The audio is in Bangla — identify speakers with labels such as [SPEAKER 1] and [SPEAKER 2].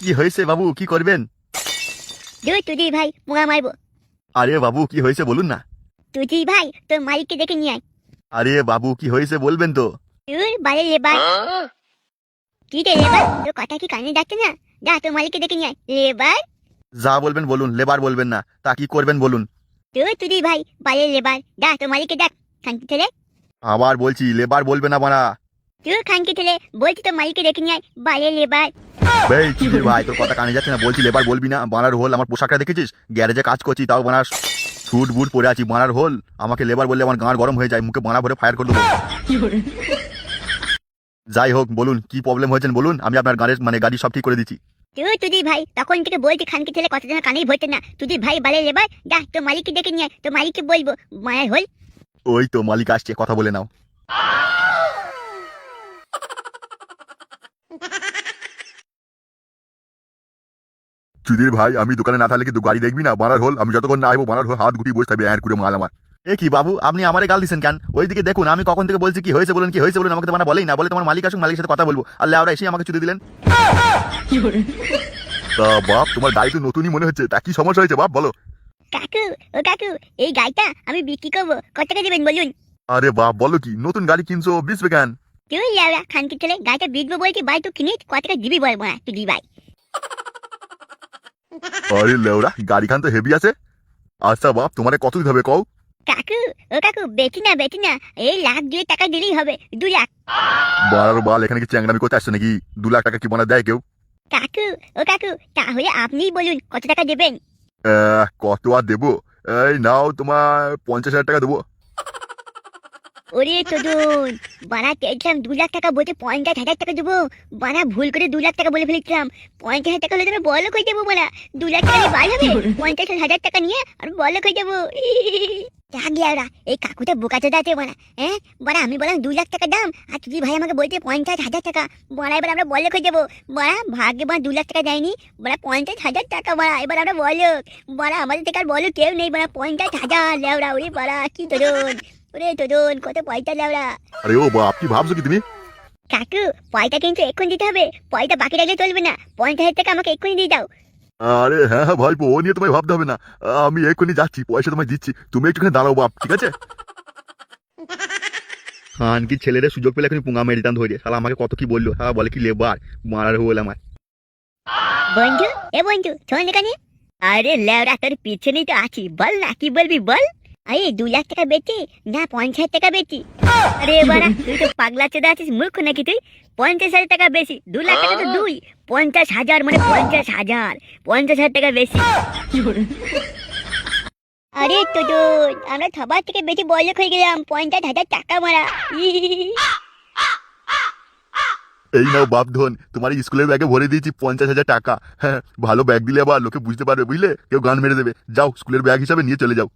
[SPEAKER 1] কি হয়েছে বাবু, কি করবেন?
[SPEAKER 2] তুই ভাই মুয়া মারবো।
[SPEAKER 1] আরে বাবু কি হয়েছে বলুন না।
[SPEAKER 2] তুই ভাই তোর মালিককে দেখে নিয়ে আয়।
[SPEAKER 1] আরে বাবু কি হয়েছে বলবেন তো।
[SPEAKER 2] তোর বাড়ি লেবার। কি রে লেবার, তোর কথা কি কানে যাচ্ছে না? যা তোর মালিককে দেখে নিয়ে আয়। লেবার
[SPEAKER 1] যা বলবেন বলুন, লেবার বলবেন না, তা কি করবেন বলুন।
[SPEAKER 2] তুই ভাই বাড়ির লেবার, যা তোর মালিককে দেখ। খানকি ছেলে,
[SPEAKER 1] আবার বলছি লেবার বলবে না বানা।
[SPEAKER 2] তুই খানকি ছেলে, বলছি তোর মালিককে দেখে নিয়ে আয়। বাড়ির লেবার।
[SPEAKER 1] ভাই কি রে ভাই, তোর কথা কানে যাচ্ছে না, বলছি লেবার বলবি না। বানার হোল, আমার পোশাকটা দেখেছিস? গ্যারেজে কাজ করছি তাও বানার স্যুট বুট পরে আছি, বানার হোল। আমাকে লেবার বললে আমার গাঁড় গরম হয়ে যায়, মুখে বানা ভরে ফায়ার করে দেবো। যাই হোক বলুন কি প্রবলেম হয়েছে বলুন, আমি আপনার গাড়ি সব ঠিক করে দিচ্ছি।
[SPEAKER 2] তুই ভাই তখন থেকে বলছি খানকি ছেলে কথা যেন কানেই ভরতে না। তুই ভাই বাড়ির লেবার, যা তোর মালিককে দেখে নিয়ে আয়। তোর মালিককে বলবো মায়ের হল।
[SPEAKER 1] ওই তো মালিক আসছে, কথা বলে নাও। চুদির ভাই, আমি দোকানে না থাকলে কি গাড়ি দেখবি না? বানার হল, আমি যতক্ষণ না আইবো বানার হল হাত গুটিয়ে বসে থাকবে করে মাল আমার। এ কি বাবু, আপনি আমারে গাল দিচ্ছেন কেন? ওইদিকে দেখুন, আমি কখন থেকে বলছি কি হয়েছে বলুন, কি হয়েছে বলুন। আমাকে তো মানে বলেই না, বলে তোমার মালিক আসুন, মালিকের সাথে কথা বলবো, আর লেওরা এসে আমাকে চুদি দিলেন। তা বাপ, তোমার গাড়ি তো নতুনই মনে হচ্ছে, তা কি সমস্যা হয়েছে বাপ বলো।
[SPEAKER 2] কাকু এই গাড়িটা আমি বিক্রি করবো, কত টাকা দেবেন বলুন?
[SPEAKER 1] আরে বাপ বলো কি, নতুন গাড়ি কিনছো, বেচবে কেন?
[SPEAKER 2] তুই লেওরা খানকি ছেলে, গাড়িটা বিকবো বলছি, ভাই তুই কিনে কত টাকা দিবি বল মা তুই ভাই।
[SPEAKER 1] আরে লেওরা, গাড়ি খান তো হেভি আছে। আচ্ছা বাপ, তোমারে কত দিতে হবে কও?
[SPEAKER 2] কাকু বেটি না এই লাখ 2 টাকা দিলেই হবে। 2 লাখ।
[SPEAKER 1] বাড়ার বাল, এখানে কি চ্যাংড়ামি করতে আসছো নাকি? 2 লাখ টাকা কি বানা দেয় কেউ?
[SPEAKER 2] কাকু তাহলে আপনিই বলুন কত টাকা দেবেন?
[SPEAKER 1] কত আর দেবো? এই নাও তোমার 50,000 টাকা দেবো।
[SPEAKER 2] ওরে তোদন, বানা চেয়েছিলাম 2 লাখ টাকা, বলতে 50,000 টাকা দেবো। বানা ভুল করে 2 লাখ টাকা বলে ফেলেছিলাম। 50,000 টাকা হলে তো বড় হয়ে যাবো বানা। 2 লাখ টাকা বাল হবে, 50,000 টাকা নিয়ে আর বড় হয়ে যাবো। ওরা এই কাকুটা বোকাচোদা আছে বানা। হ্যাঁ বানা, আমি বললাম 2 লাখ টাকা দাম, আর তুই ভাই আমাকে বলছে 50,000 টাকা। বানা এবার আমরা বড় হয়ে যাবো। বানা ভাগ্যে বানা 2 লাখ টাকা দেয়নি, বানা 50,000 টাকা। বানা এবার আমরা বলো, বানা আমাদের থেকে আর বলো কেউ নেই। বানা 50,000 লেওড়া। ওরে বানা কি তোদন, ওরে তোদন কত পয়সা লেওড়া।
[SPEAKER 1] আরে ও বাপ, কি ভাবছো কি তুমি?
[SPEAKER 2] কাকু পয়সা কিন্তু এক্ষুনি দিতে হবে, পয়সা বাকি রাখলে চলবে না। 50,000 টাকা আমাকে এক্ষুনি দিয়ে দাও।
[SPEAKER 1] আরে হ্যাঁ হ্যাঁ ভাইপো, ও নিয়ে তোমায় ভাবতে হবে না। আমি এক্ষুনি যাচ্ছি, পয়সা তোমায় দিচ্ছি, তুমি একটুখানি দাঁড়াও বাপ, ঠিক আছে? খান কি ছেলেরা সুযোগ পেলে এখনই পুঙ্গা মেরে দিতাম ধরে। শালা আমাকে কত কি বললো, শালা বলে কি লেবার, মারার হল আমার।
[SPEAKER 2] বন্ধু শোন এখানে। আরে লেওরা তোর পিছনেই তো আছি, বল না কি বলবি বল। আরে 2 লাখ টাকা বেচি না 50,000 টাকা বেচি? আরে বাড়া তুই তো পাগলা চোদা আছিস, মূর্খ নাকি তুই? 50,000 টাকা বেশি, 2 লাখ টাকা তো 2, 50,000 মানে 50,000, 50,000 টাকা বেশি। আরে তোদন, আমরা সবার থেকে বেশি বড়লোক হয়ে গেলাম, 50,000 টাকা মারা।
[SPEAKER 1] এই নাও বাপ ধন, তোমার স্কুলের ব্যাগে ভরে দিয়েছি 50,000 টাকা। হ্যাঁ, ভালো ব্যাগ দিলে আবার লোকে বুঝতে পারবে বুঝলে, কেউ গান মেরে দেবে। যাও স্কুলের ব্যাগ হিসাবে নিয়ে চলে যাও।